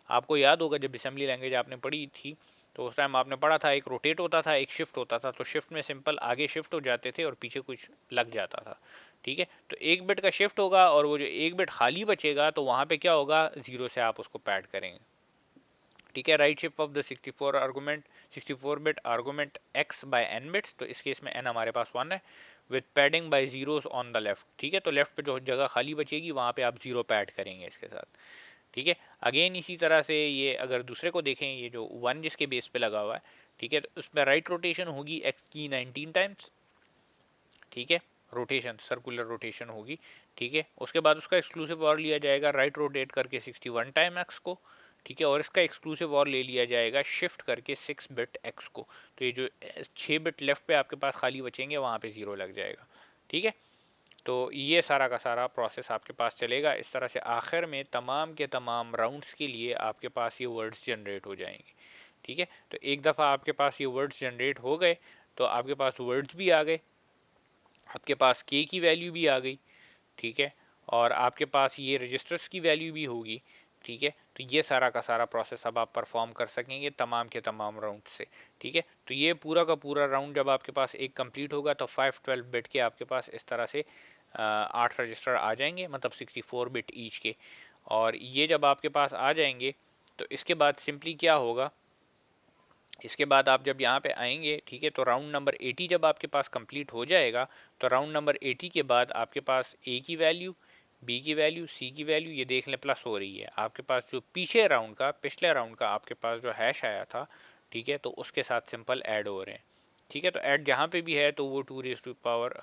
आपको याद होगा जब असेंबली लैंग्वेज आपने पढ़ी थी तो उस टाइम आपने पढ़ा था एक रोटेट होता था एक शिफ्ट होता था। तो शिफ्ट में सिंपल आगे शिफ्ट हो जाते थे और पीछे कुछ लग जाता था, ठीक है। तो 1 बिट का शिफ्ट होगा और वो जो 1 बिट खाली बचेगा तो वहां पे क्या होगा, 0 से आप उसको पैड करेंगे, ठीक है। Right shift of the 64 bit argument x by n bits, तो इस केस में n हमारे पास 1 है, with padding by zeros on the left, ठीक है। तो लेफ्ट पे जो जगह खाली बचेगी वहां पे आप 0 पैड करेंगे इसके साथ, ठीक है। अगेन इसी तरह से ये अगर दूसरे को देखें, ये जो 1 जिसके बेस पे लगा हुआ है, ठीक है, तो उसमें राइट रोटेशन होगी x की 19 टाइम्स, ठीक है, रोटेशन सर्कुलर रोटेशन होगी, ठीक है। उसके बाद उसका एक्सक्लूसिव और लिया जाएगा राइट रोटेट करके 61 टाइम x को, ठीक है, और इसका एक्सक्लूसिव और ले लिया जाएगा शिफ्ट करके 6 बिट x को। तो ये जो 6 बिट लेफ्ट पे आपके पास खाली बचेंगे वहां पे 0 लग जाएगा, ठीक है। तो ये सारा का सारा प्रोसेस आपके पास चलेगा इस तरह से। आखिर में तमाम के तमाम राउंड्स के लिए आपके पास ये वर्ड्स जनरेट हो जाएंगे, ठीक है। तो एक दफ़ा आपके पास ये वर्ड्स जनरेट हो गए तो आपके पास वर्ड्स भी आ गए, आपके पास के की वैल्यू भी आ गई, ठीक है, और आपके पास ये रजिस्टर्स की वैल्यू भी होगी, ठीक है। तो ये सारा का सारा प्रोसेस अब आप परफॉर्म कर सकेंगे तमाम के तमाम राउंड से, ठीक है। तो ये पूरा का पूरा राउंड जब आपके पास एक कंप्लीट होगा तो 512 बिट के आपके पास इस तरह से 8 रजिस्टर आ जाएंगे, मतलब 64 बिट ईच के। और ये जब आपके पास आ जाएंगे तो इसके बाद सिंपली क्या होगा, इसके बाद आप जब यहाँ पे आएंगे, ठीक है, तो राउंड नंबर 80 जब आपके पास कंप्लीट हो जाएगा तो राउंड नंबर 80 के बाद आपके पास ए की वैल्यू, बी की वैल्यू, सी की वैल्यू, ये देख लें प्लस हो रही है। आपके पास जो पिछले राउंड का आपके पास जो हैश आया था, ठीक है, तो उसके साथ सिंपल ऐड हो रहे हैं, ठीक है। तो ऐड जहाँ पे भी है तो वो 2 raise to power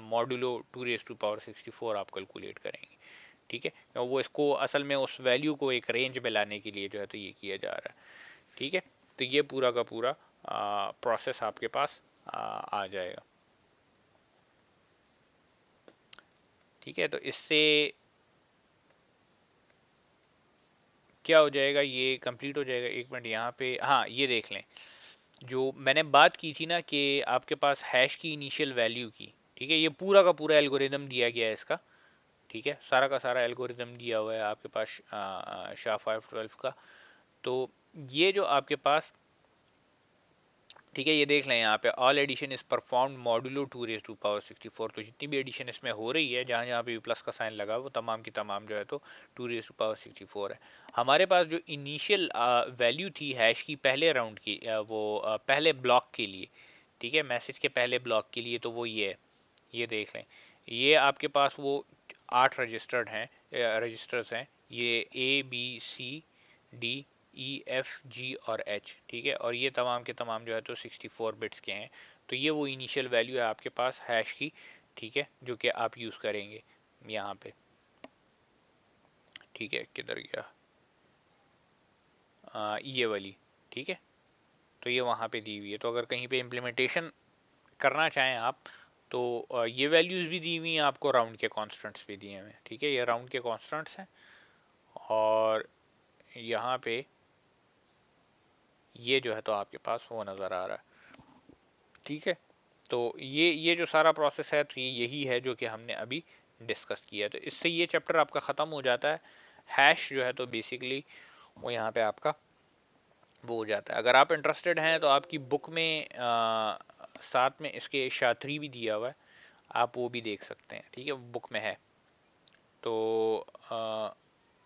modulo 2 raise to power 64 आप कैलकुलेट करेंगे, ठीक है, वो इसको असल में उस वैल्यू को एक रेंज में लाने के लिए जो है तो ये किया जा रहा है। ठीक है, तो ये पूरा का पूरा प्रोसेस आपके पास आ जाएगा। ठीक है, तो इससे क्या हो जाएगा, ये कंप्लीट हो जाएगा। एक मिनट यहाँ पे, हाँ ये देख लें, जो मैंने बात की थी ना कि आपके पास हैश की इनिशियल वैल्यू की, ठीक है, ये पूरा का पूरा एल्गोरिदम दिया गया है इसका। ठीक है, सारा का सारा एल्गोरिदम दिया हुआ है आपके पास SHA-512 का। तो ये जो आपके पास, ठीक है, ये देख लें यहाँ पे all addition is performed modulo 2^64। तो जितनी भी एडिशन इसमें हो रही है, जहाँ जहाँ पे प्लस का साइन लगा, वो तमाम की तमाम जो है तो 2^64 है। हमारे पास जो इनिशियल वैल्यू थी हैश की पहले राउंड की, वो पहले ब्लॉक के लिए, ठीक है, मैसेज के पहले ब्लॉक के लिए, तो वो ये है, ये देख लें, ये आपके पास वो 8 रजिस्टर्स हैं, ये A B C D E F G और H। ठीक है, और ये तमाम के तमाम जो है तो 64 बिट्स के हैं। तो ये वो इनिशियल वैल्यू है आपके पास हैश की, ठीक है, जो कि आप यूज़ करेंगे यहाँ पे। ठीक है, किधर गया, ये वाली, ठीक है, तो ये वहाँ पे दी हुई है। तो अगर कहीं पे इम्प्लीमेंटेशन करना चाहें आप, तो ये वैल्यूज़ भी दी हुई हैं आपको, राउंड के कॉन्स्टेंट्स भी दिए हुए हैं। ठीक है, ये राउंड के कॉन्स्टेंट्स हैं, और यहाँ पे ये जो है तो आपके पास वो नज़र आ रहा है। ठीक है, तो ये जो सारा प्रोसेस है, तो ये यही है जो कि हमने अभी डिस्कस किया है। तो इससे ये चैप्टर आपका ख़त्म हो जाता है। हैश जो है तो बेसिकली वो यहाँ पे आपका वो हो जाता है। अगर आप इंटरेस्टेड हैं तो आपकी बुक में साथ में इसके SHA-3 भी दिया हुआ है, आप वो भी देख सकते हैं। ठीक है, बुक में है। तो